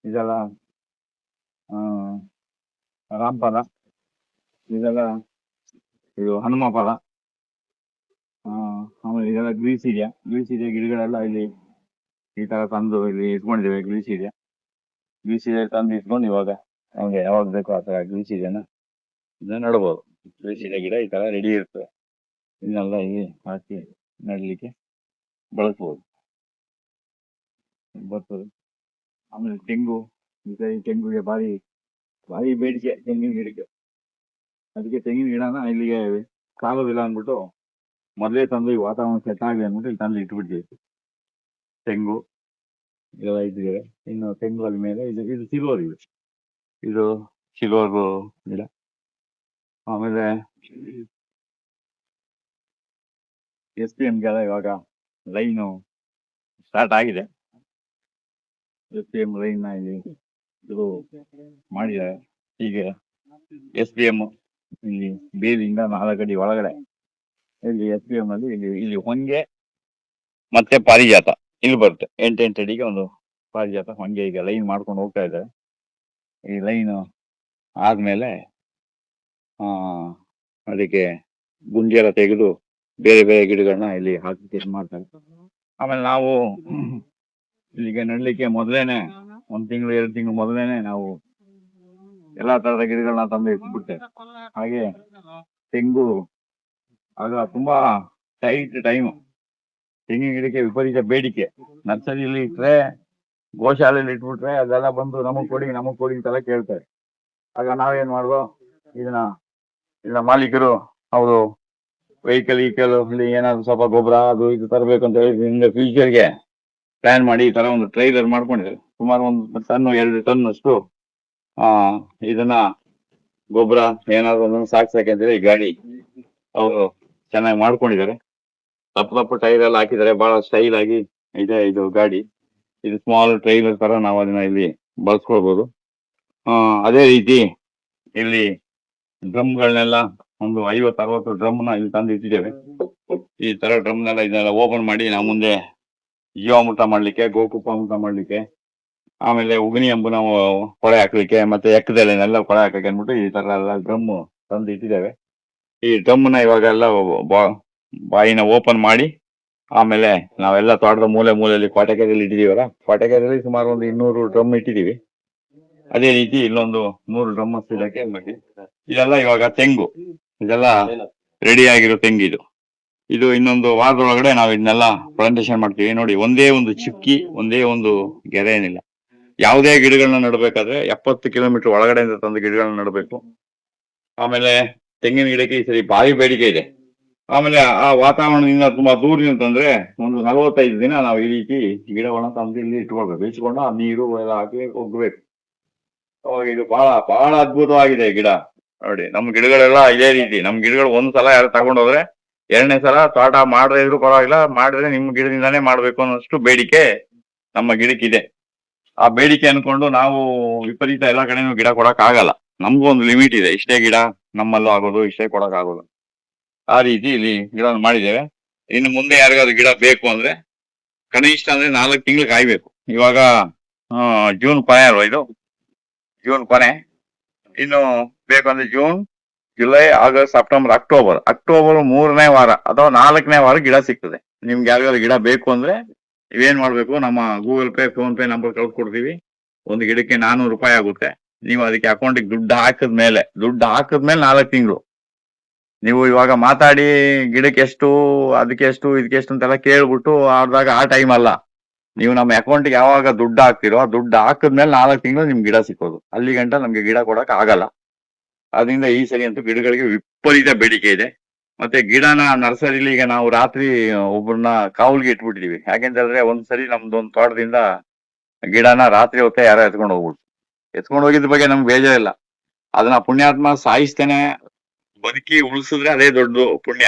ಇದೆಲ್ಲ ಆ, ರಾಮಫಲ, ಇದೆಲ್ಲ ಇದು ಹನುಮ ಫಲ. ಆಮೇಲೆ ಇದೆಲ್ಲ ಗ್ರೀಸಿಡಿಯಾ. ಗ್ರೀಸಿಡಿಯಾ ಗಿಡಗಳೆಲ್ಲ ಇಲ್ಲಿ ಈ ತರ ತಂದು ಇಲ್ಲಿ ಇಟ್ಕೊಂಡಿದ್ದೇವೆ. ಗ್ರೀಸಿಡಿಯಾ ತಂದು ಇಟ್ಕೊಂಡು ಇವಾಗ ನಮ್ಗೆ ಯಾವಾಗ ಬೇಕೋ ಆ ತರ ಗ್ರೀಸಿಡಿಯಾನ ಇದನ್ನ ನಡ್ಬೋದು. ಗ್ರೀಸಿಡಿಯಾ ಗಿಡ ಈ ತರ ರೆಡಿ ಇರ್ತದೆ. ಇದನ್ನೆಲ್ಲ ಇಲ್ಲಿ ಹಾಕಿ ನಡ್ಲಿಕ್ಕೆ ಬಳಸ್ಬೋದು, ಬರ್ತದೆ. ಆಮೇಲೆ ತೆಂಗು, ಈ ತೆಂಗುಗೆ ಭಾರಿ ಭಾರಿ ಬೇಡಿಕೆ ತೆಂಗಿನ ಗಿಡಕ್ಕೆ. ಅದಕ್ಕೆ ತೆಂಗಿನ ಗಿಡನ ಇಲ್ಲಿಗೆ ಸಾಗೋದಿಲ್ಲ ಅಂದ್ಬಿಟ್ಟು ಮೊದಲೇ ತಂದು ಈ ವಾತಾವರಣ ಸೆಟ್ ಆಗಲಿ ಅಂದ್ಬಿಟ್ಟು ಇಲ್ಲಿ ತಂದು ಇಟ್ಬಿಡ್ತೀವಿ. ತೆಂಗು ಇದೆಲ್ಲ ಇಟ್ಟಿದ್ದೇವೆ. ಇನ್ನು ತೆಂಗು ಅದ ಮೇಲೆ ಇದು ಸಿಲ್ವರ್, ಇದು ಸಿಲ್ವರ್ ಗಿಡ. ಆಮೇಲೆ SPM ಇವಾಗ ಲೈನು ಸ್ಟಾರ್ಟ್ ಆಗಿದೆ. SPM ಲೈನ್ ಇಲ್ಲಿ ಇದು ಮಾಡಿದ್ದಾರೆ. ಹೀಗೆ SPM ಇಲ್ಲಿ ಬೇರಿಂದ 4 ಅಡಿ ಒಳಗಡೆ ಇಲ್ಲಿ SPM ಅಲ್ಲಿ ಇಲ್ಲಿ ಹೊಂಗೆ ಮತ್ತೆ ಪಾರಿಜಾತ ಇಲ್ಲಿ ಬರುತ್ತೆ. 8 ಅಡಿಗೆ ಒಂದು ಪಾರಿಜಾತ ಹೊಂಗೆ ಈಗ ಲೈನ್ ಮಾಡ್ಕೊಂಡು ಹೋಗ್ತಾ ಇದ್ದಾರೆ. ಈ ಲೈನ್ ಆದ್ಮೇಲೆ ಅದಕ್ಕೆ ಗುಂಡಿಯೆಲ್ಲ ತೆಗೆದು ಬೇರೆ ಬೇರೆ ಗಿಡಗಳನ್ನ ಇಲ್ಲಿ ಹಾಕಿ ಮಾಡ್ತಾರೆ. ಆಮೇಲೆ ನಾವು ಇಲ್ಲಿಗೆ ನಡ್ಲಿಕ್ಕೆ ಮೊದಲೇನೆ 1 ತಿಂಗಳು 2 ತಿಂಗಳು ಮೊದಲೇನೆ ನಾವು ಎಲ್ಲಾ ತರದ ಗಿಡಗಳನ್ನ ತಂದು ಇಟ್ಬಿಡ್ತೇವೆ. ಹಾಗೆ ತೆಂಗು ಆಗ ತುಂಬಾ ಟೈಟ್ ಟೈಮ್. ತೆಂಗಿನ ಗಿಡಕ್ಕೆ ವಿಪರೀತ ಬೇಡಿಕೆ. ನರ್ಸರಿಯಲ್ಲಿ ಇಟ್ರೆ, ಗೋಶಾಲೆಯಲ್ಲಿ ಇಟ್ಬಿಟ್ರೆ ಅದೆಲ್ಲ ಬಂದು ನಮಗ್ ಕೊಡಿ ಅಂತೆಲ್ಲ ಕೇಳ್ತಾರೆ. ಆಗ ನಾವೇನ್ ಮಾಡ್ದೋ, ಇದನ್ನ ಮಾಲೀಕರು ಅವರು ವೆಹಿಕಲ್ ಇಲ್ಲಿ ಏನಾದ್ರು ಸ್ವಲ್ಪ ಗೊಬ್ಬರ ಅದು ಇದು ತರಬೇಕು ಅಂತ ಹೇಳಿ ಫ್ಯೂಚರ್ಗೆ ಪ್ಲಾನ್ ಮಾಡಿ ಈ ತರ ಒಂದು ಟ್ರೈಲರ್ ಮಾಡ್ಕೊಂಡಿದ್ದಾರೆ. ಸುಮಾರು 1 ಟನ್ 2 ಟನ್ ಅಷ್ಟು ಇದನ್ನ ಗೊಬ್ಬರ ಏನಾದ್ರು ಒಂದೊಂದು ಸಾಕ್ಸಕ್ಕೆ ಈ ಗಾಡಿ ಅವರು ಚೆನ್ನಾಗಿ ಮಾಡ್ಕೊಂಡಿದ್ದಾರೆ. ತಪ್ಪು ಟೈರ್ ಎಲ್ಲ ಹಾಕಿದ್ದಾರೆ. ಬಹಳ ಸ್ಟೈಲ್ ಆಗಿ ಇದೆ ಇದು ಗಾಡಿ. ಇದು ಸ್ಮಾಲ್ ಟ್ರೈಲರ್ ತರ ನಾವು ಅದನ್ನ ಇಲ್ಲಿ ಬಳಸ್ಕೊಳ್ಬಹುದು. ಅದೇ ರೀತಿ ಇಲ್ಲಿ ಡ್ರಮ್ಗಳನ್ನೆಲ್ಲ ಒಂದು 50-60 ಡ್ರಮ್ನ ಇಲ್ಲಿ ತಂದು ಇಟ್ಟಿದ್ದೇವೆ. ಈ ತರ ಡ್ರಮ್ನೆಲ್ಲ ಇದನ್ನೆಲ್ಲ ಓಪನ್ ಮಾಡಿ ನಾವು ಮುಂದೆ ಜೀವಾಮೃತ ಮಾಡ್ಲಿಕ್ಕೆ, ಗೋಕುಪಾಮೃತ ಮಾಡ್ಲಿಕ್ಕೆ, ಆಮೇಲೆ ಉಗನಿ ಅಂಬು ನಾವು ಕೊಳೆ ಹಾಕ್ಲಿಕ್ಕೆ, ಮತ್ತೆ ಎಕ್ಕದೆಲೆನೆಲ್ಲ ಕೊಳೆ ಹಾಕಕ್ಕೆ ಅಂದ್ಬಿಟ್ಟು ಈ ತರ ಎಲ್ಲ ಡ್ರಮ್ ತಂದು ಇಟ್ಟಿದ್ದೇವೆ. ಈ ಡ್ರಮ್ನ ಇವಾಗೆಲ್ಲ ಬಾಯಿನ ಓಪನ್ ಮಾಡಿ ಆಮೇಲೆ ನಾವೆಲ್ಲ ತೋಟದ ಮೂಲೆಯಲ್ಲಿ ಕ್ವಾಟೆಕೆರೆಯಲ್ಲಿ ಇಟ್ಟಿದೀವಲ್ಲ, ಕ್ವಾಟೆಕೆರೆಯಲ್ಲಿ ಸುಮಾರು ಒಂದು 200 ಡ್ರಮ್ ಇಟ್ಟಿದೀವಿ. ಅದೇ ರೀತಿ ಇಲ್ಲೊಂದು 100 ಡ್ರಮ್ ಇದಕ್ಕೆ. ಇದೆಲ್ಲ ಇವಾಗ ತೆಂಗು, ಇದೆಲ್ಲ ರೆಡಿ ಆಗಿರೋ ತೆಂಗಿದು. ಇದು ಇನ್ನೊಂದು ವಾರದೊಳಗಡೆ ನಾವು ಇದನ್ನೆಲ್ಲ ಪ್ಲಾಂಟೇಶನ್ ಮಾಡ್ತೀವಿ. ನೋಡಿ, ಒಂದೇ ಒಂದು ಚುಕ್ಕಿ, ಒಂದೇ ಒಂದು ಗೆರೆ ಏನಿಲ್ಲ. ಯಾವುದೇ ಗಿಡಗಳನ್ನ ನಡಬೇಕಾದ್ರೆ 70 ಕಿಲೋಮೀಟರ್ ಒಳಗಡೆಯಿಂದ ತಂದು ಗಿಡಗಳನ್ನ ನಡಬೇಕು. ಆಮೇಲೆ ತೆಂಗಿನ ಗಿಡಕ್ಕೆ ಈ ಸರಿ ಭಾರಿ ಬೇಡಿಕೆ ಇದೆ. ಆಮೇಲೆ ಆ ವಾತಾವರಣದಿಂದ ತುಂಬಾ ದೂರದಿಂದ ತಂದ್ರೆ ಒಂದು 45 ದಿನ ನಾವು ಈ ರೀತಿ ಗಿಡಗಳನ್ನ ತಂದು ಇಲ್ಲಿ ಇಟ್ಕೊಳ್ಬೇಕು. ಆ ನೀರು ಎಲ್ಲ ಹಾಕಿ ಹೋಗ್ಬೇಕು. ಅವಾಗ ಇದು ಬಹಳ ಬಹಳ ಅದ್ಭುತವಾಗಿದೆ ಗಿಡ. ನೋಡಿ, ನಮ್ ಗಿಡಗಳೆಲ್ಲ ಇದೇ ರೀತಿ. ನಮ್ ಗಿಡಗಳು ಒಂದ್ಸಲ ಯಾರು ತಗೊಂಡೋದ್ರೆ 2ನೇ ಸಲ ತೋಟ ಮಾಡದೇ ಇದ್ರು ಪರವಾಗಿಲ್ಲ, ಮಾಡಿದ್ರೆ ನಿಮ್ ಗಿಡದಿಂದಾನೇ ಮಾಡ್ಬೇಕು ಅನ್ನೋಷ್ಟು ಬೇಡಿಕೆ ನಮ್ಮ ಗಿಡಕ್ಕಿದೆ. ಆ ಬೇಡಿಕೆ ಅನ್ಕೊಂಡು ನಾವು ವಿಪರೀತ ಎಲ್ಲಾ ಕಡೆನೂ ಗಿಡ ಕೊಡಕ್ ಆಗಲ್ಲ. ನಮ್ಗೂ ಒಂದು ಲಿಮಿಟ್ ಇದೆ. ಇಷ್ಟೇ ಗಿಡ ನಮ್ಮಲ್ಲೂ ಆಗೋದು, ಇಷ್ಟೇ ಕೊಡಕ್ ಆಗೋದು. ಆ ರೀತಿ ಇಲ್ಲಿ ಗಿಡ ಮಾಡಿದ್ದೇವೆ. ಇನ್ನು ಮುಂದೆ ಯಾರಿಗಾದ್ರು ಗಿಡ ಬೇಕು ಅಂದ್ರೆ ಕನಿಷ್ಠ ಅಂದ್ರೆ 4 ತಿಂಗಳು ಕಾಯ್ಬೇಕು. ಇವಾಗ ಜೂನ್ ಕೊನೆ ಅಲ್ವಾ ಇದು, ಜೂನ್ ಕೊನೆ. ಇನ್ನು ಬೇಕಂದ್ರೆ June, July, August, September, October 3ನೇ ವಾರ ಅಥವಾ 4ನೇ ವಾರ ಗಿಡ ಸಿಗ್ತದೆ. ನಿಮ್ಗೆ ಯಾರಿಗಾದ್ರು ಗಿಡ ಬೇಕು ಅಂದ್ರೆ ನೀವೇನ್ ಮಾಡ್ಬೇಕು, ನಮ್ಮ Google Pay, PhonePe number ಕಳ್ಸಿಕೊಡ್ತೀವಿ. ಒಂದು ಗಿಡಕ್ಕೆ 400 ರೂಪಾಯಿ ಆಗುತ್ತೆ. ನೀವು ಅದಕ್ಕೆ ಅಕೌಂಟಿಗೆ ದುಡ್ಡು ಹಾಕಿದ್ಮೇಲೆ 4 ತಿಂಗಳು ನೀವು ಇವಾಗ ಮಾತಾಡಿ ಗಿಡಕ್ಕೆ ಎಷ್ಟು, ಅದಕ್ಕೆ ಎಷ್ಟು, ಇದಕ್ಕೆ ಎಷ್ಟು ಅಂತೆಲ್ಲ ಕೇಳ್ಬಿಟ್ಟು ಆದಾಗ ಆ ಟೈಮ್ ಅಲ್ಲ. ನೀವು ನಮ್ಮ ಅಕೌಂಟ್ಗೆ ಯಾವಾಗ ದುಡ್ಡು ಹಾಕ್ತಿರೋ, ಆ ದುಡ್ಡು ಹಾಕಿದ್ಮೇಲೆ 4 ತಿಂಗಳು ನಿಮ್ಗೆ ಗಿಡ ಸಿಕ್ಕೋದು. ಅಲ್ಲಿ ಗಂಟ ನಮ್ಗೆ ಗಿಡ ಕೊಡಕ್ ಆಗಲ್ಲ. ಅದರಿಂದ ಈ ಸರಿ ಅಂತೂ ಗಿಡಗಳಿಗೆ ವಿಪರೀತ ಬೇಡಿಕೆ ಇದೆ. ಮತ್ತೆ ಗಿಡನ ನರ್ಸರಿಲಿ ಈಗ ನಾವು ರಾತ್ರಿ ಒಬ್ಬರನ್ನ ಕಾವಲ್ಗೆ ಇಟ್ಬಿಟ್ಟಿದೀವಿ. ಯಾಕೆಂತಂದ್ರೆ ಒಂದ್ಸರಿ ನಮ್ದೊಂದು ತೋಟದಿಂದ ಗಿಡನ ರಾತ್ರಿ ಹೊತ್ತೆ ಯಾರೋ ಎತ್ಕೊಂಡು ಹೋಗಿದ್ರ ಬಗ್ಗೆ ನಮ್ಗೆ ಬೇಜಾರಿಲ್ಲ. ಅದನ್ನ ಪುಣ್ಯಾತ್ಮ ಸಾಯಿಸ್ತೇನೆ ಬದುಕಿ ಉಳಿಸಿದ್ರೆ ಅದೇ ದೊಡ್ಡ ಪುಣ್ಯ.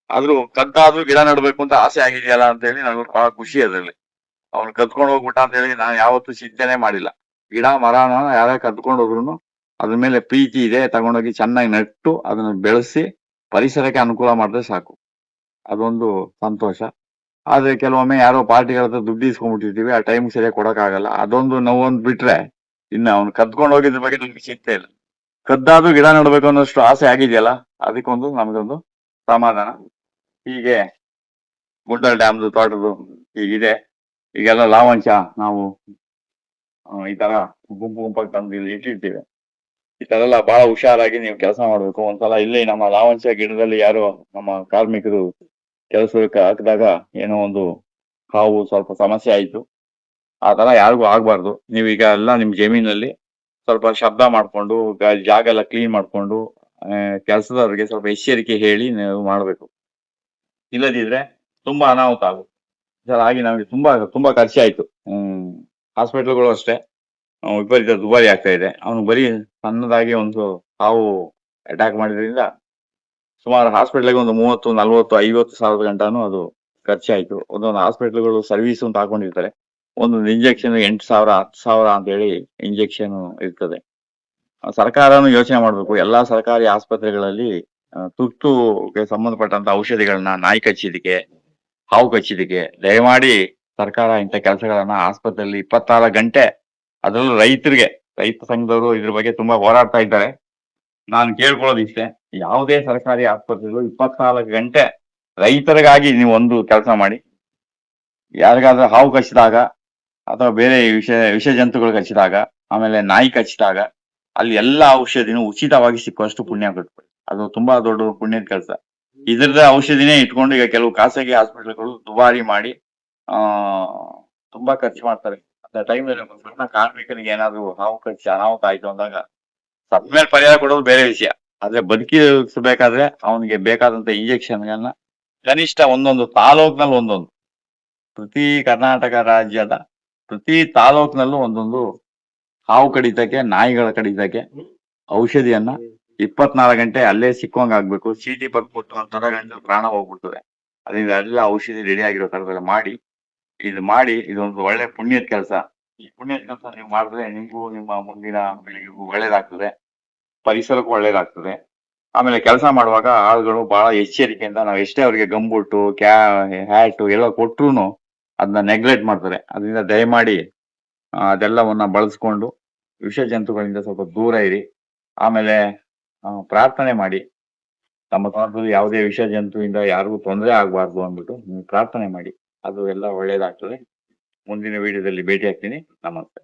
ಆದ್ರೂ ಕದ್ದಾದ್ರೂ ಗಿಡ ನಡ್ಬೇಕು ಅಂತ ಆಸೆ ಆಗಿದೆಯಲ್ಲ ಅಂತ ಹೇಳಿ ನನಗೆ ಬಹಳ ಖುಷಿ ಅದ್ರಲ್ಲಿ. ಅವ್ನು ಕದ್ಕೊಂಡು ಹೋಗ್ಬಿಟ್ಟ ಅಂತ ಹೇಳಿ ನಾನು ಯಾವತ್ತೂ ಚಿಂತೆನೆ ಮಾಡಿಲ್ಲ. ಗಿಡ ಮರನ ಯಾರೇ ಕದ್ಕೊಂಡು ಹೋದ್ರು ಅದ್ರ ಮೇಲೆ ಪ್ರೀತಿ ಇದೆ, ತಗೊಂಡೋಗಿ ಚೆನ್ನಾಗಿ ನಟ್ಟು ಅದನ್ನ ಬೆಳೆಸಿ ಪರಿಸರಕ್ಕೆ ಅನುಕೂಲ ಮಾಡಿದ್ರೆ ಸಾಕು. ಅದೊಂದು ಸಂತೋಷ. ಆದ್ರೆ ಕೆಲವೊಮ್ಮೆ ಯಾರೋ ಪಾರ್ಟಿಗಳ ಹತ್ರ ದುಡ್ಡು ಇಸ್ಕೊಂಡ್ಬಿಟ್ಟಿರ್ತೀವಿ, ಆ ಟೈಮ್ ಸರಿಯಾಗಿ ಕೊಡಕ್ಕಾಗಲ್ಲ. ಅದೊಂದು ನೋವೊಂದು ಬಿಟ್ರೆ ಇನ್ನ ಅವ್ನು ಕದ್ಕೊಂಡು ಹೋಗಿದ್ರ ಬಗ್ಗೆ ನಮ್ಗೆ ಚಿಂತೆ ಇಲ್ಲ. ಕದ್ದಾದ್ರೂ ಗಿಡ ನೆಡ್ಬೇಕು ಅನ್ನೋಷ್ಟು ಆಸೆ ಆಗಿದೆಯಲ್ಲ, ಅದಕ್ಕೊಂದು ನಮ್ಗೊಂದು ಸಮಾಧಾನ. ಹೀಗೆ ಗುಂಡಲ್ ಡ್ಯಾಮ್ದು ತೋಟದ್ದು ಹೀಗಿದೆ. ಈಗೆಲ್ಲ ಲಾವಂಚ ನಾವು ಈ ತರ ಗುಂಪು ಗುಂಪಾಗಿ ತಂದು ಇಲ್ಲಿ ಇಟ್ಟಿರ್ತೀವಿ. ಈ ತರ ಎಲ್ಲ ಬಹಳ ಹುಷಾರಾಗಿ ನೀವು ಕೆಲಸ ಮಾಡ್ಬೇಕು. ಒಂದ್ಸಲ ಇಲ್ಲಿ ನಮ್ಮ ಲಾವಂಚ ಗಿಡದಲ್ಲಿ ಯಾರೋ ನಮ್ಮ ಕಾರ್ಮಿಕರು ಕೆಲಸಕ್ಕೆ ಹಾಕಿದಾಗ ಏನೋ ಒಂದು ಹಾವು ಸ್ವಲ್ಪ ಸಮಸ್ಯೆ ಆಯ್ತು. ಆ ತರ ಯಾರಿಗೂ ಆಗ್ಬಾರ್ದು. ನೀವೀಗ ಎಲ್ಲ ನಿಮ್ ಜಮೀನಲ್ಲಿ ಸ್ವಲ್ಪ ಶಬ್ದ ಮಾಡ್ಕೊಂಡು ಜಾಗ ಎಲ್ಲ ಕ್ಲೀನ್ ಮಾಡ್ಕೊಂಡು ಕೆಲಸದವ್ರಿಗೆ ಸ್ವಲ್ಪ ಎಚ್ಚರಿಕೆ ಹೇಳಿ ನೀವು ಮಾಡ್ಬೇಕು. ಇಲ್ಲದಿದ್ರೆ ತುಂಬಾ ಅನಾಹುತ ಆಗುತ್ತೆ. ಹಾಗೆ ನಮಗೆ ತುಂಬಾ ಖರ್ಚಾಯ್ತು. ಹಾಸ್ಪಿಟಲ್ಗಳು ಅಷ್ಟೇ ವಿಪರೀತ ದುಬಾರಿ ಆಗ್ತಾ ಇದೆ. ಅವನು ಬರೀ ಸಣ್ಣದಾಗಿ ಒಂದು ಹಾವು ಅಟ್ಯಾಕ್ ಮಾಡಿದ್ರಿಂದ ಸುಮಾರು ಹಾಸ್ಪಿಟ್ಲಿಗೆ ಒಂದು 30, 40, 50 ಸಾವಿರದ ಗಂಟನೂ ಅದು ಖರ್ಚಾಯ್ತು. ಒಂದೊಂದು ಹಾಸ್ಪಿಟ್ಲ್ಗಳು ಸರ್ವಿಸ್ ಅಂತ ಹಾಕೊಂಡಿರ್ತಾರೆ. ಒಂದೊಂದು ಇಂಜೆಕ್ಷನ್ 8,000, 10,000 ಅಂತ ಹೇಳಿ ಇಂಜೆಕ್ಷನ್ ಇರ್ತದೆ. ಸರ್ಕಾರನು ಯೋಚನೆ ಮಾಡ್ಬೇಕು. ಎಲ್ಲಾ ಸರ್ಕಾರಿ ಆಸ್ಪತ್ರೆಗಳಲ್ಲಿ ತುರ್ತುಗೆ ಸಂಬಂಧಪಟ್ಟಂತ ಔಷಧಿಗಳನ್ನ ನಾಯಿ ಕಚ್ಚಿದಕ್ಕೆ, ಹಾವು ಕಚ್ಚಿದಕ್ಕೆ ದಯಮಾಡಿ ಸರ್ಕಾರ ಇಂಥ ಕೆಲಸಗಳನ್ನ ಆಸ್ಪತ್ರೆಯಲ್ಲಿ 24 ಗಂಟೆ, ಅದರಲ್ಲೂ ರೈತ ಸಂಘದವರು ಇದ್ರ ಬಗ್ಗೆ ತುಂಬಾ ಹೋರಾಡ್ತಾ ಇದ್ದಾರೆ. ನಾನು ಕೇಳ್ಕೊಳ್ಳೋದು ಇಷ್ಟೇ, ಯಾವುದೇ ಸರ್ಕಾರಿ ಆಸ್ಪತ್ರೆಗಳು 24 ಗಂಟೆ ರೈತರಿಗಾಗಿ ನೀವು ಒಂದು ಕೆಲಸ ಮಾಡಿ. ಯಾರಿಗಾದ್ರೂ ಹಾವು ಕಚ್ಚಿದಾಗ ಅಥವಾ ಬೇರೆ ವಿಷ ಜಂತುಗಳು ಕಚ್ಚಿದಾಗ, ಆಮೇಲೆ ನಾಯಿ ಕಚ್ಚಿದಾಗ ಅಲ್ಲಿ ಎಲ್ಲಾ ಔಷಧಿನೂ ಉಚಿತವಾಗಿ ಸಿಕ್ಕುವಷ್ಟು ಪುಣ್ಯ ಕೊಡ್ಬೇಕು. ಅದು ತುಂಬಾ ದೊಡ್ಡ ಪುಣ್ಯದ ಕೆಲಸ. ಇದ್ರದ ಔಷಧಿನೇ ಇಟ್ಕೊಂಡು ಈಗ ಕೆಲವು ಖಾಸಗಿ ಹಾಸ್ಪಿಟಲ್ಗಳು ದುಬಾರಿ ಮಾಡಿ ತುಂಬಾ ಖರ್ಚು ಮಾಡ್ತಾರೆ. ಅಂತ ಟೈಮಲ್ಲಿ ಒಬ್ಬ ಸಣ್ಣ ಕಾರ್ಮಿಕನಿಗೆ ಏನಾದ್ರು ಹಾವು ಕಚ್ಚಿ ಅನಾಹುತ ಆಯ್ತು ಅಂದಾಗ ಸತ್ ಮೇಲೆ ಪರಿಹಾರ ಕೊಡೋದು ಬೇರೆ ವಿಷಯ. ಆದ್ರೆ ಬದುಕಿಸಬೇಕಾದ್ರೆ ಅವನಿಗೆ ಬೇಕಾದಂತ ಇಂಜೆಕ್ಷನ್ಗಳನ್ನ ಕನಿಷ್ಠ ಒಂದೊಂದು ತಾಲೂಕ್ನಲ್ಲಿ ಒಂದೊಂದು, ಪ್ರತಿ ಕರ್ನಾಟಕ ರಾಜ್ಯದ ಪ್ರತಿ ತಾಲೂಕ್ನಲ್ಲೂ ಒಂದೊಂದು ಹಾವು ಕಡಿತಕ್ಕೆ, ನಾಯಿಗಳ ಕಡಿತಕ್ಕೆ ಔಷಧಿಯನ್ನ 24 ಗಂಟೆ ಅಲ್ಲೇ ಸಿಕ್ಕುವಂಗ ಆಗ್ಬೇಕು. ಚೀಟಿ ಬರ್ಕೊಟ್ಟು ಒಂಥರ ಗಂಟೆ ಪ್ರಾಣ ಹೋಗ್ಬಿಡ್ತದೆ. ಅದರಿಂದ ಎಲ್ಲ ಔಷಧಿ ರೆಡಿ ಆಗಿರೋ ತರದೆಲ್ಲ ಮಾಡಿ ಇದೊಂದು ಒಳ್ಳೆ ಪುಣ್ಯದ ಕೆಲಸ. ಈ ಪುಣ್ಯದ ಕೆಲಸ ನೀವು ಮಾಡಿದ್ರೆ ನಿಮ್ಗೂ ನಿಮ್ಮ ಮುಂದಿನ ಬೆಳೆಗೂ ಒಳ್ಳೇದಾಗ್ತದೆ, ಪರಿಸರಕ್ಕೂ ಒಳ್ಳೇದಾಗ್ತದೆ. ಆಮೇಲೆ ಕೆಲಸ ಮಾಡುವಾಗ ಆಳುಗಳು ಬಹಳ ಎಚ್ಚರಿಕೆಯಿಂದ, ನಾವು ಎಷ್ಟೇ ಅವ್ರಿಗೆ ಗಂಬುಟ್ಟು ಹ್ಯಾಟು ಎಲ್ಲ ಕೊಟ್ರು ಅದನ್ನ ನೆಗ್ಲೆಕ್ಟ್ ಮಾಡ್ತಾರೆ. ಅದರಿಂದ ದಯಮಾಡಿ ಅದೆಲ್ಲವನ್ನ ಬಳಸ್ಕೊಂಡು ವಿಷ ಜಂತುಗಳಿಂದ ಸ್ವಲ್ಪ ದೂರ ಇರಿ. ಆಮೇಲೆ ಪ್ರಾರ್ಥನೆ ಮಾಡಿ, ತಮ್ಮ ತೋಟದಲ್ಲಿ ಯಾವುದೇ ವಿಷ ಜಂತುವಿಂದ ಯಾರಿಗೂ ತೊಂದರೆ ಆಗ್ಬಾರ್ದು ಅಂದ್ಬಿಟ್ಟು ನೀವು ಪ್ರಾರ್ಥನೆ ಮಾಡಿ. ಅದು ಎಲ್ಲ ಒಳ್ಳೇದಾಗ್ತದೆ. ಮುಂದಿನ ವಿಡಿಯೋದಲ್ಲಿ ಭೇಟಿ ಆಗ್ತೀನಿ. ನಮಸ್ತೆ.